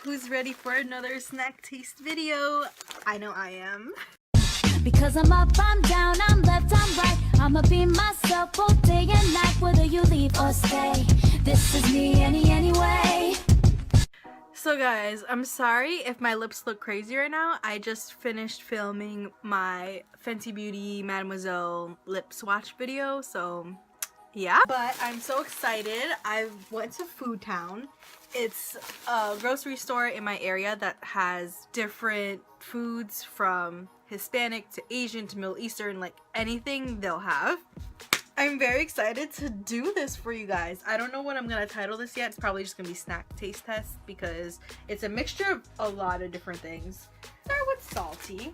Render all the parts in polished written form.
who's ready for another snack taste video? I know I am. Because I'm up, I'm down, I'm left, I'm right. I'ma be myself both day and night, whether you leave or stay. This is me anyway. So guys, I'm sorry if my lips look crazy right now. I just finished filming my Fenty Beauty Mademoiselle lip swatch video, so yeah. But I'm so excited. I went to Food Town. It's a grocery store in my area that has different foods from Hispanic to Asian to Middle Eastern, like anything they'll have. I'm very excited to do this for you guys. I don't know what I'm gonna title this yet. It's probably just gonna be snack taste test because it's a mixture of a lot of different things. Start with salty.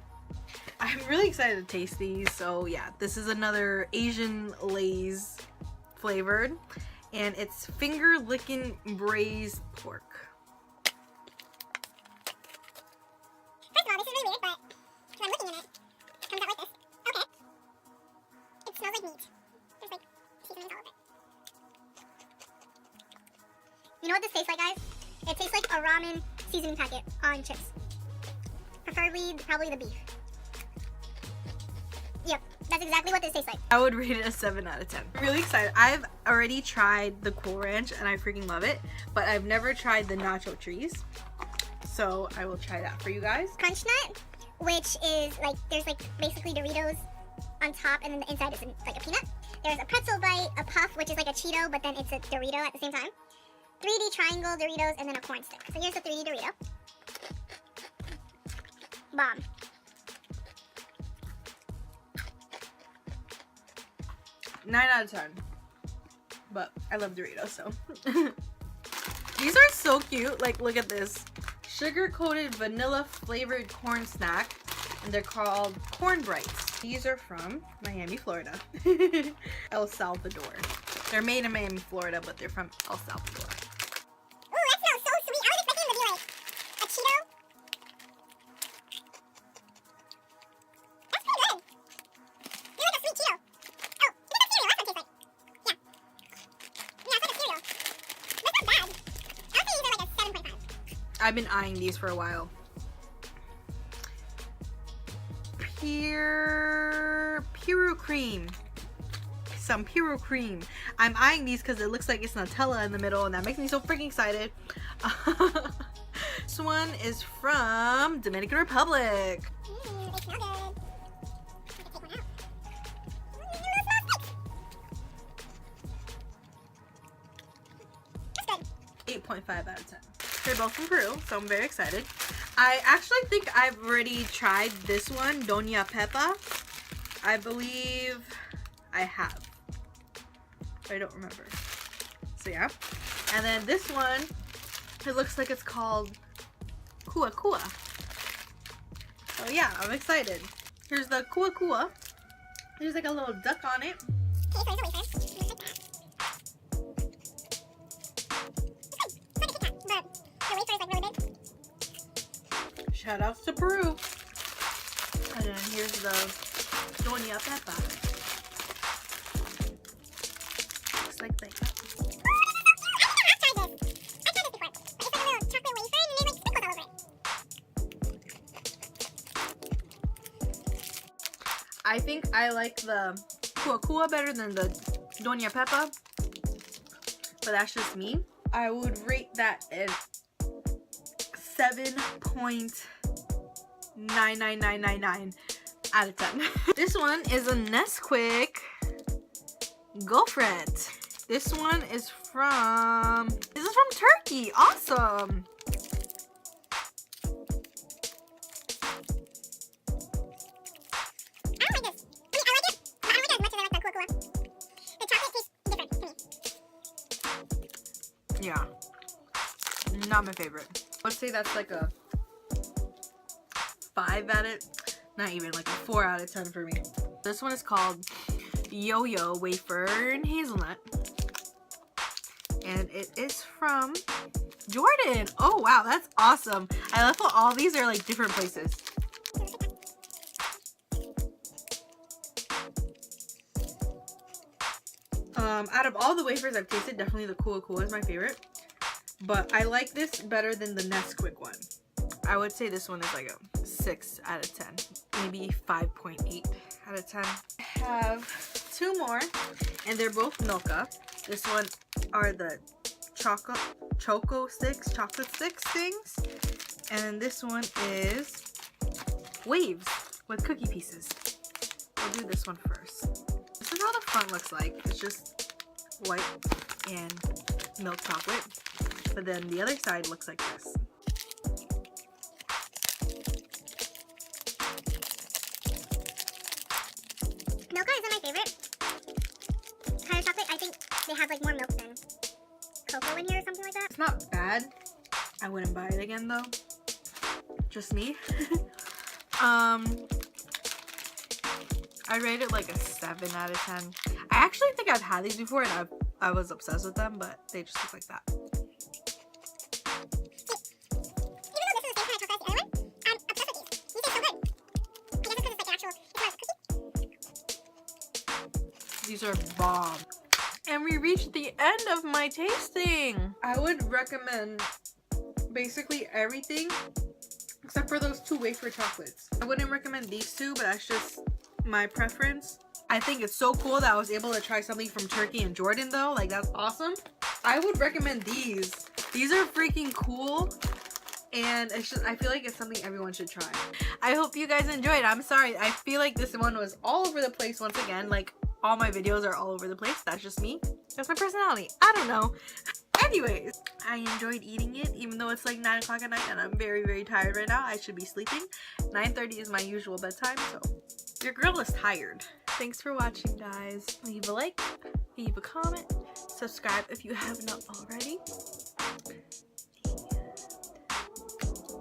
I'm really excited to taste these. So yeah, this is another Asian Lay's flavored, and it's finger licking braised pork. First of all, this is really weird, but when I'm looking at it, it comes out like this. Okay. It smells like meat. There's like seasoning all over it. You know what this tastes like, guys? It tastes like a ramen seasoning packet on chips. Preferably, probably the beef. Yep, that's exactly what this tastes like. I would rate it a 7 out of 10. I'm really excited. I've already tried the Cool Ranch and I freaking love it, but I've never tried the nacho trees. So I will try that for you guys. Crunch nut, which is like, there's like basically Doritos on top and then the inside is like a peanut. There's a pretzel bite, a puff, which is like a Cheeto, but then it's a Dorito at the same time. 3D triangle Doritos, and then a corn stick. So here's the 3D Dorito. Bomb. Nine out of 10. But I love Doritos, so. These are so cute. Like, look at this. Sugar-coated vanilla flavored corn snack. And they're called Corn Brights. These are from Miami, Florida. El Salvador. They're made in Miami, Florida, but they're from El Salvador. Ooh, that smells so sweet. I was expecting them to be like a Cheeto. That's pretty good. They're like a sweet Cheeto. Oh, look at that cereal. That's what it tastes like. Yeah. Yeah, it's like a cereal. That's not bad. I would say these are like a 7.5. I've been eyeing these for a while. Puro cream. Some puro cream. I'm eyeing these because it looks like it's Nutella in the middle, and that makes me so freaking excited. This one is from Dominican Republic. They smell good. I can take one out. It smells good. That's good. 8.5 out of 10. They're both from Peru, so I'm very excited. I actually think I've already tried this one, Doña Pepa. I believe I have. I don't remember. So yeah. And then this one, it looks like it's called Kua Kua. So yeah, I'm excited. Here's the Kua Kua. There's like a little duck on it. Okay, so there's a wafer. It looks like that. It's good. It's like a Kit Kat, but the wafer is like really big. Shout outs to Peru. And then here's the Doña Pepa. Looks like that. I think I like the Kua Kua better than the Doña Pepa, but that's just me. I would rate that at 7.99999 out of 10. This one is a Nesquik Gaufret. This one is from Turkey. Awesome. Yeah, not my favorite. Let's say that's like a 5 out of, not even, like a 4 out of 10 for me. This one is called Yo-Yo Wafer and Hazelnut. And it is from Jordan. Oh wow, that's awesome. I love how all these are like different places. Out of all the wafers I've tasted, definitely the Kua Kua is my favorite. but I like this better than the Nesquik one. I would say this one is like a 6 out of 10, maybe 5.8 out of 10. I have 2 more, and they're both Milka. This one are the chocolate sticks things, and then this one is waves with cookie pieces. I'll do this one first. This is how the front looks like. It's just white and milk chocolate, but then the other side looks like this. Milka isn't my favorite kind of chocolate. I think they have like more milk than cocoa in here or something like that. It's not bad. I wouldn't buy it again though. Just me. I rate it like a 7 out of 10. I actually think I've had these before and I was obsessed with them, but they just look like that. Even though this is the same kind of chocolate as the other one, I'm obsessed with these. These taste so good. I guess it's because it's like actual, it's not a cookie. These are bomb. And we reached the end of my tasting. I would recommend basically everything except for those 2 wafer chocolates. I wouldn't recommend these 2, but that's just my preference. I think it's so cool that I was able to try something from Turkey and Jordan though. Like, that's awesome. I would recommend these. These are freaking cool. And it's just, I feel like it's something everyone should try. I hope you guys enjoyed. I'm sorry. I feel like this one was all over the place once again. Like, all my videos are all over the place. That's just me. That's my personality. I don't know. Anyways, I enjoyed eating it, even though it's like 9 o'clock at night and I'm very, very tired right now. I should be sleeping. 9:30 is my usual bedtime, so your girl is tired. Thanks for watching, guys. Leave a like, leave a comment, subscribe if you have not already. And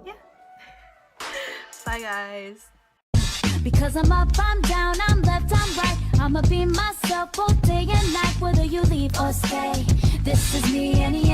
yeah. Bye, guys. Because I'm up, I'm down, I'm left, I'm right. I'ma be myself both day and night, whether you leave or stay. This is me, any